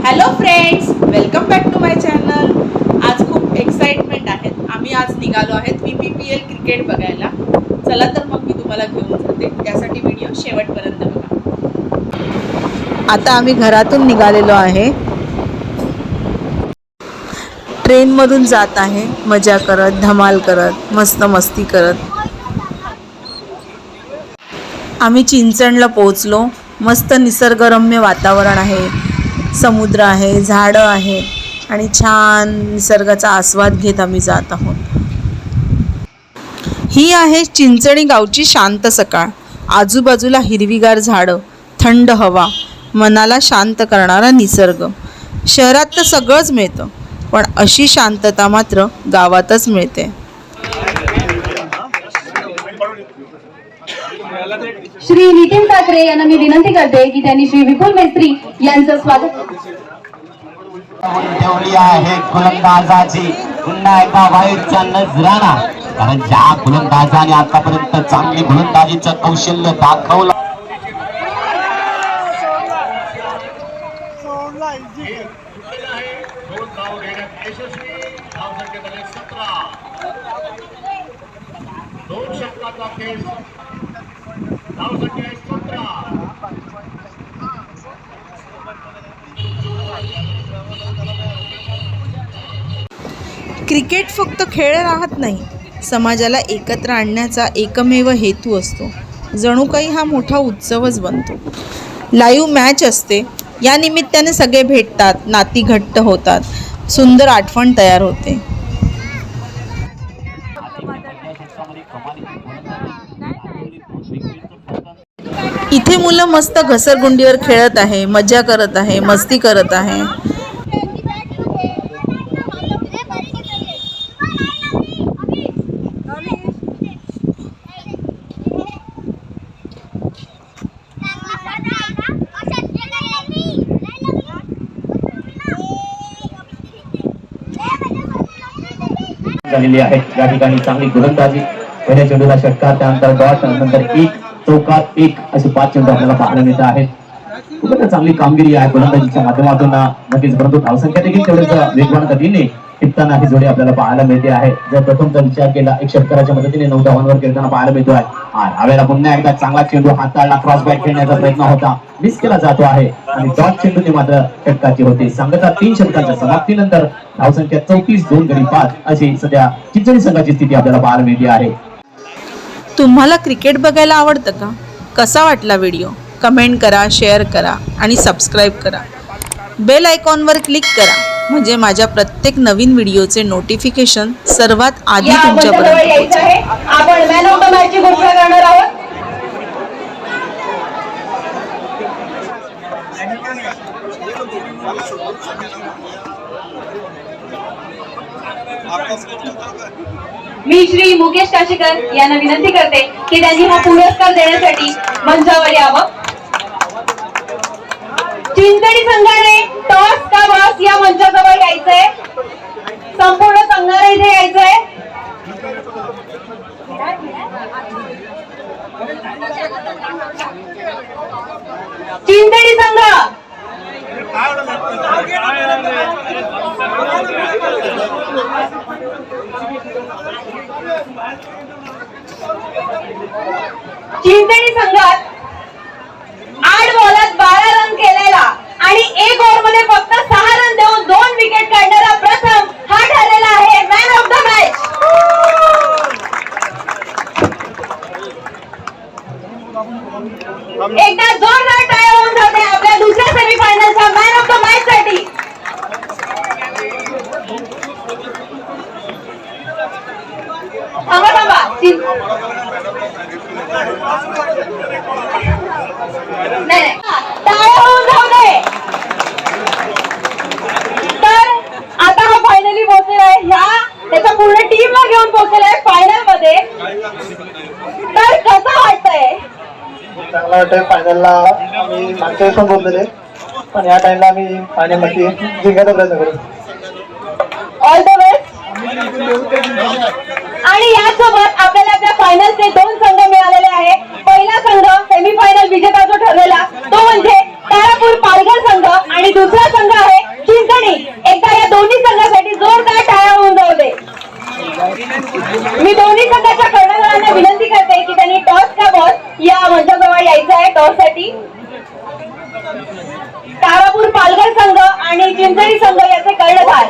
Hello friends, welcome back to my channel. आज खूप excitement आहे. आम्ही आज निघालो आहेत PPPL क्रिकेट बघायला. चला तर मग मी तुम्हाला घेऊन जाते. त्यासाठी व्हिडिओ शेवटपर्यंत बघा. आता आम्ही घरातून निघालेलो आहे. ट्रेनमधून जात आहे, मजा करत, धमाल करत, मस्त मस्ती करत. आम्ही चिंचणला पोहोचलो. मस्त निसर्गरम्य वातावरण आहे, समुद्र आहे, झाडं आहे आणि छान निसर्गाचा आस्वाद घेत आम्ही जात आहोत. ही आहे चिंचणी गावची शांत सकाळ. आजूबाजूला हिरवीगार झाडं, थंड हवा, मनाला शांत करणारा निसर्ग. शहरात तर सगळंच मिळतं, पण अशी शांतता मात्र गावातच मिळते. श्री नितीन ठाकरे यांना मी विनंती करते की त्यांनी श्री विपुल मेस्त्री यांचं स्वागत ठेवली आहे. गोलंदाजाची पुन्हा एका वाईटचा नजराणा, कारण ज्या गोलंदाजाने आतापर्यंत चांगली गोलंदाजीचं कौशल्य दाखवलं. क्रिकेट फक्त खेळ राहत नाही, समाजाला एकत्र आणण्याचा एकमेव हेतू असतो. जणू काही हा मोठा उत्सवच बनतो. लाईव्ह मॅच असते, या निमित्ताने सगळे भेटतात, नाती घट्ट होतात, सुंदर आठवण तयार होते. इथे मुलं मस्त घसरगुंडीवर खेळत आहे, मजा करत आहे, मस्ती करत आहे. झालेली आहे. या ठिकाणी चांगली गोलंदाजी, पहिल्या चेंडूला षटकार, त्यानंतर डॉट, नंतर एक, चौकार, एक असे 5 चेंडू आपल्याला पाहायला मिळत आहेत. खूपच चांगली कामगिरी आहे गोलंदाजीच्या माध्यमातून नक्कीच, परंतु धावसंख्या देखील तेवढेच वेगवान गतीने टिपताना ही जोडी आपल्याला पाहायला मिळते आहे. जर प्रथमचा विचार केला, एक षटकाराच्या मदतीने 9 धावांवर खेळताना पाहायला मिळतो आहे. यावेळेला पुन्हा एकदा चांगला चेंडू हाताळला, क्रॉस बॅट खेळण्याचा प्रयत्न होता, मिस केला जातो आहे आणि डॉट चेंडूने मात्र षटकाची होते. संघाचा 3 षटकांच्या समाप्तीनंतर धावसंख्या 34, 2 गडी 5 अशी सध्या चिंचणी संघाची स्थिती आपल्याला पाहायला मिळते आहे. तुम्हाला क्रिकेट बघायला आवडतं का? कसा वाटला व्हिडिओ? कमेंट करा, शेअर करा आणि सबस्क्राईब करा. बेल आयकॉनवर क्लिक करा, म्हणजे माझ्या प्रत्येक नवीन व्हिडिओचे नोटिफिकेशन सर्वात आधी तुमच्यापर्यंत पोहोचेल. आपण मॅन ऑफ द मॅचची घोषणा करणार आहोत. मी श्री मुकेश काशीकर यांना विनंती करते की त्यांनी हा पुरस्कार देण्यासाठी मंचावर यावं. चिंचणी संघाने टॉस का बॉस या मंचाजवळ यायचंय. संपूर्ण संघाने इथे यायचंय. चिंचणी संघ चिंचणी संघात 8 बॉलात 12 रन केलेला आणि 1 ओव्हर मध्ये फक्त 6 रन देऊन 2 विकेट काढणारा प्रथम हा ठरलेला आहे मॅन ऑफ द मॅच. एकदा जोरदार टाळ्या होऊन जाते आपल्या दुसऱ्या सेमीफायनलच्या मॅन ऑफ द मॅच साठी. टाळ्या होऊन जाऊ दे. तर आता हा फायनली पोहोचलेला आहे. त्याच्या पूर्ण टीमला घेऊन पोहोचलेला आहे फायनल मध्ये. तर कसं वाटतंय? चांगला वाटतंय. फायनलला आम्ही मागच्या वेळेस पण बोललेले, पण या टाइमला आम्ही फायनल मध्ये जिंकायचा प्रयत्न करू. All the best. आणि यासोबत आपल्याला आपल्या फायनलचे 2 संघ मिळालेले आहे. पहिला संघ सेमीफायनल विजेता जो ठरलेला तो म्हणजे तारापूर पालघर संघ आणि दुसरा संघ आहे आणि चिंचणी संघ याचे कर्णधार.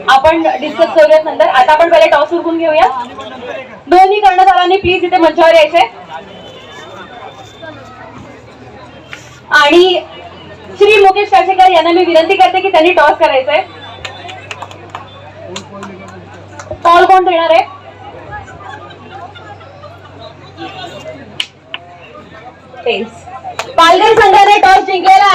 आपण डिस्कस करूयात नंतर. आता आपण पहिले टॉस उरकून घेऊया. दोन्ही कर्णधारांनी प्लीज इथे मंचावर यायचे आणि श्री मुकेश काशेकर यांना मी विनंती करते की त्यांनी टॉस करायचंय. बॉल कोण देणार आहे? पालघर संघाने टॉस जिंकलेला.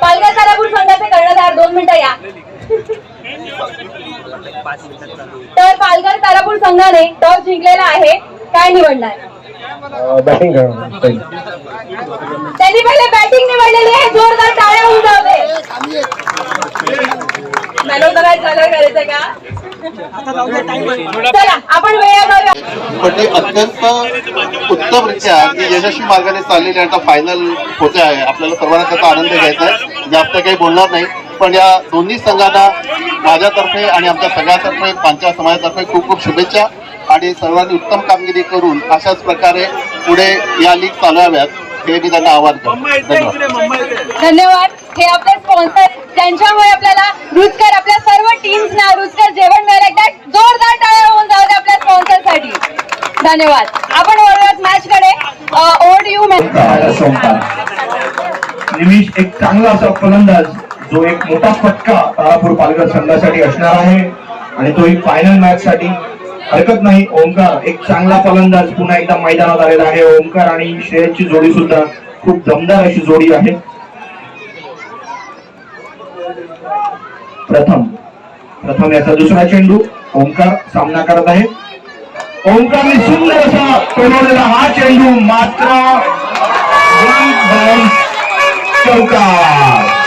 पालघर तारापूर संघाचे कर्णधार 2 मिनिटं या. तर पालघर तारापूर संघाने टॉस जिंकलेला आहे. काय निवडणार? बॅटिंग त्यांनी पहिले बॅटिंग निवडलेली आहे. जोरदार टाळ्या होऊन जाऊ दे. मॅन ऑफ द मॅच झाल्यावर करायचं का? चला आपण वेळ करूया. पण ते अत्यंत उत्तमरित्या की यशस्वी मार्गाने चाललेले आता फायनल होते आहे. आपल्याला सर्वांना त्याचा आनंद घ्यायचा आहे. जास्त काही बोलणार नाही, पण या दोन्ही संघांना माझ्यातर्फे आणि आमच्या सगळ्यातर्फे पांचाळ समाजातर्फे खूप खूप शुभेच्छा आणि सर्वांनी उत्तम कामगिरी करून अशाच प्रकारे पुढे या लीग चालवाव्यात हे मी त्यांना आवाहन करतो. धन्यवाद. हे आपले स्पॉन्सर ज्यांच्यामुळे आपल्याला रुचकर आपल्या सर्व टीम्सना रुचकर जेवण मिळालं. एकदा जोरदार टाळ्या होऊन जाऊ दे आपल्या स्पॉन्सरसाठी. धन्यवाद. आपण वळूयात मॅच कडे. ओव्हर टू यू निमिष एक चांगला असा फलंदाज जो एक मोठा फटका तारापूर पालघर संघासाठी असणार आहे आणि तो एक फायनल मॅच साठी हरकत नाही. ओंकार एक चांगला फलंदाज पुन्हा एकदा मैदानात आलेला आहे. ओंकार आणि श्रेयसची जोडी सुद्धा खूप दमदार अशी जोडी आहे. प्रथम याचा दुसरा चेंडू ओंकार सामना करत आहे. ओंकारने सुंदर असा सोडवलेला हा चेंडू मात्र चौकार.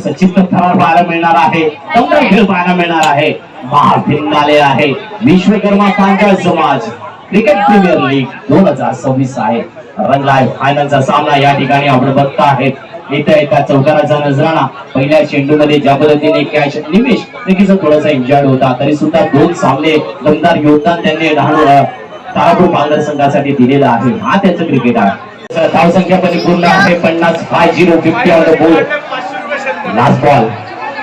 सचित्र थरार पाहायला मिळणार आहे. दमदार खेळ पाहायला मिळणार आहे. महाभिन्न आले आहे विश्वकर्मा पांचाळ समाज क्रिकेट प्रीमियर लीग 2026 आहे. रंगलाय फायनलचा सामना या ठिकाणी आपण बघता आहेत. येत्या चौकाराचा नजराणा पहिल्या चेंडूमध्ये ज्या पद्धतीने कॅच निमिष नक्कीच थोडासा इंजर्ड होता तरी सुद्धा 2 सामने दमदार योगदान त्यांनी तारापूर पालघर संघासाठी दिलेला आहे. हा त्यांचं क्रिकेट आहे. धाव संख्या परिपूर्ण आहे 50. 50 on the board. Last ball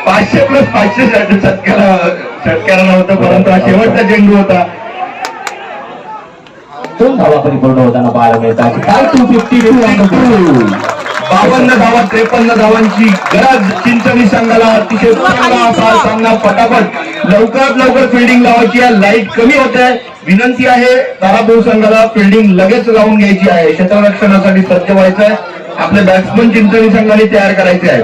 500 + 500 षटकारा नव्हतं, परंतु हा शेवटचा चेंडू होता. 2 धावा परिपूर्ण होताना पाहायला मिळतात. 252 ऑन द बोर्ड. 52 धावा 53 धावांची गरज चिंचणी संघाला. अतिशय चांगला असा सामना. फटाफट लवकरात लवकर फिल्डिंग लावायची आहे. लाईट कमी होत आहे. विनंती आहे तारापूर संघाला फिल्डिंग लगेच लावून घ्यायची आहे. क्षेत्ररक्षणासाठी सज्ज व्हायचं आहे. आपले बॅट्समन चिंचणी संघाने तयार करायचे आहे.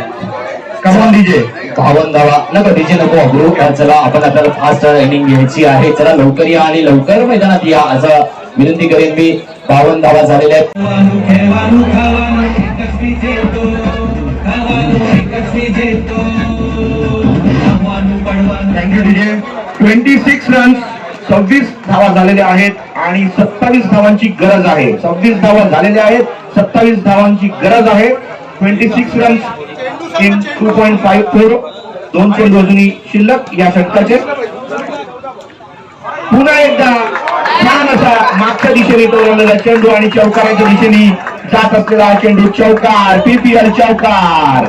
Come on DJ. 52 धावा नको डीजे नको अग्रू. चला आपण आपल्याला फास्ट इनिंग घ्यायची आहे. चला लवकर या आणि लवकर मैदानात या असं विनंती करेन मी. 52 धावा झालेल्या आहेत. Thank you DJ. 26 रन्स 26 धावा झालेल्या आहेत आणि 27 धावांची गरज आहे. 26 धावा झालेल्या आहेत. 27 धावांची गरज आहे. 26 रन्स इन 2.54. 2 चेंडू अजूनही शिल्लक या षटकाचे. पुन्हा एकदा छान असा मागच्या दिशेने टोलवलेला चेंडू आणि चौकाराच्या दिशेने जात असलेला चेंडू. चौकार. PPL चौकार.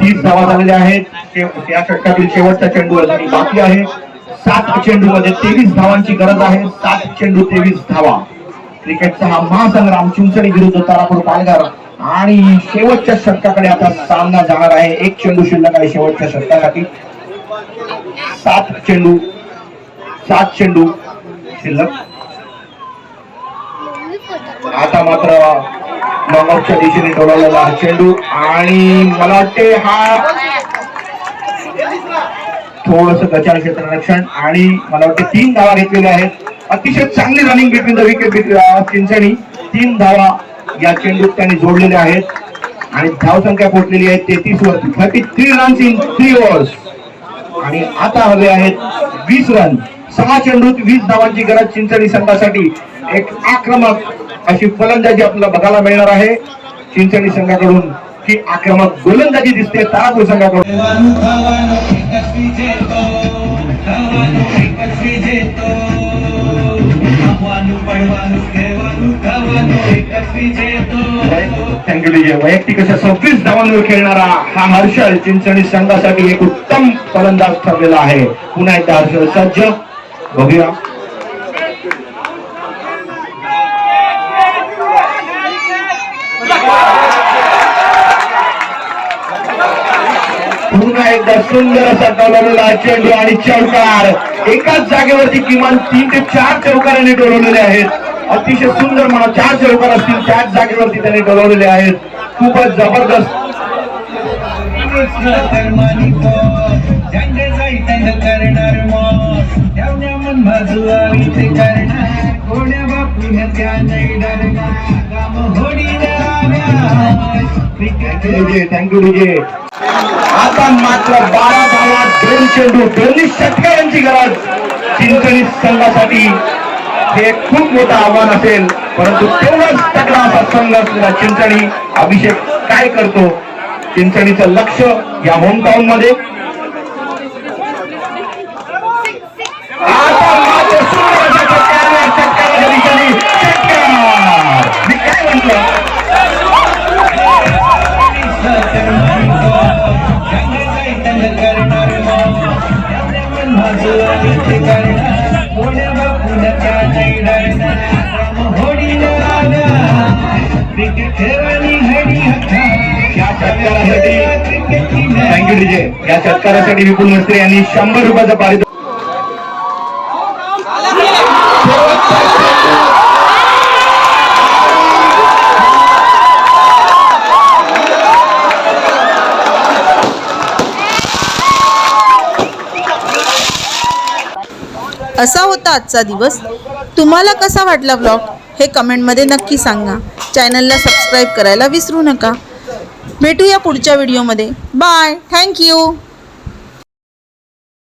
30 धावा झालेल्या आहेत. या षटकातील शेवटचा चेंडू अजूनही बाकी आहे. 7 चेंडू मध्ये 23 धावांची गरज आहे. 7 चेंडू 23 धावा. क्रिकेटचा हा महासंग्राम चिंचणी विरुद्ध तारापूर पालघर आणि शेवटच्या षटकाकडे आता सामना जाणार आहे. एक चेंडू शिल्लक आहे शेवटच्या षटकासाठी. 7 चेंडू शिल्लक. आता मात्र नॉकआउटच्या दिशेने टोलवलेला हा चेंडू आणि मला वाटते हा थोडस गचाळ क्षेत्ररक्षण आणि मला वाटते 3 धावा घेतलेल्या आहेत. अतिशय चांगली रनिंग बिटवीन द विकेट चिंचणी. 3 धावा या चेंडूत त्यांनी जोडलेल्या आहेत आणि धावसंख्या पोहोचलेली आहे 33 वरती. 33 रन्स इन 3 ओव्हर्स. आणि आता हवे आहेत 20 रन. 6 चेंडूत 20 धावांची गरज चिंचणी संघासाठी. एक आक्रमक अशी फलंदाजी आपल्याला बघायला मिळणार आहे चिंचणी संघाकडून. की आक्रमक गोलंदाजी दिसते तारापूर संघाकडून. Thank you DJ. वैयक्तिक अशा 26 धावांवर खेळणारा हा हर्षल चिंचणी संघासाठी एक उत्तम फलंदाज ठरलेला आहे. पुन्हा एकदा हर्षल सज्ज. बघूया पुन्हा एकदा सुंदर असा टोलवलेला चेंडू आणि चौकार. एकाच जागेवरती किमान 3 ते 4 चौकाराने टोलवलेले आहेत. अतिशय सुंदर म्हणा 4 चौकार असतील त्याच जागेवरती त्यांनी टोलवलेले आहेत. खूपच जबरदस्त. Thank you DJ. आता मात्र 12 धावा 2 चेंडू 2 षटकारांची गरज चिंचणी संघासाठी. हे खूप मोठं आव्हान असेल परंतु तेवढाच तगडा असा संघ असलेला चिंचणी. अभिषेक काय करतो चिंचणीचं लक्ष या होमटाऊन मध्ये. आता मात्र सुंदर अशा षटकाराच्या दिशेने षटकार. मी काय म्हटलं थँक्यू डीजे. या षटकारासाठी विपुल मिस्त्री यांनी 100 रुपयाचं पारितोषिक. असा होता आजचा दिवस. तुम्हाला कसा वाटला व्लॉग हे कमेंटमध्ये नक्की सांगा. चॅनलला सबस्क्राईब करायला विसरू नका. भेटूया पुढच्या व्हिडिओमध्ये. बाय. थँक्यू.